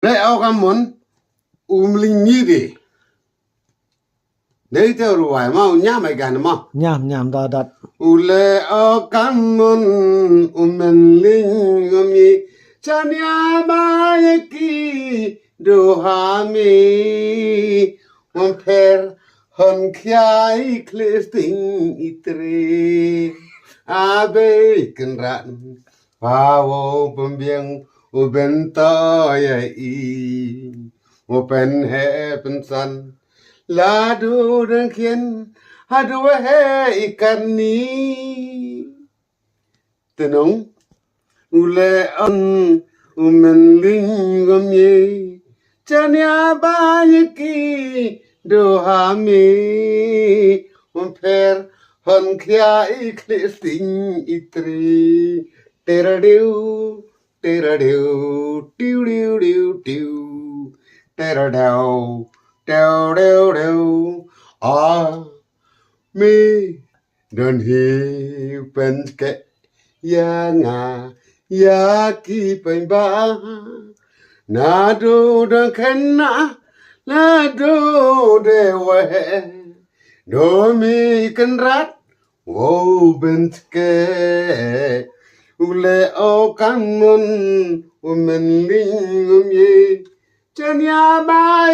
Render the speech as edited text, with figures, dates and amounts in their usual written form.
Đây ao cam muốn linh như đi đấy theo rồi mà nhá mày gan mà nhảm đọt ule ao cam muốn linh ngâm chania ba ki do ha mi per hon khai klesting itre abe kenran pawo pembiang ubenta ya i open heaven sun ladu dan kien hadu he ikan ni tenung ule on umen lingam ye chania ba ki do ha mi per hon kya iklisting itri teradiu teradiu tiu diu diu tiu teradiu đeo đeo đeo mi đơn hi bên kệ ya nga ya ki pen ba na do đơn khen na la do de we do mi kan rat wo bên kệ ule o kan mun men ling ye chân ya ba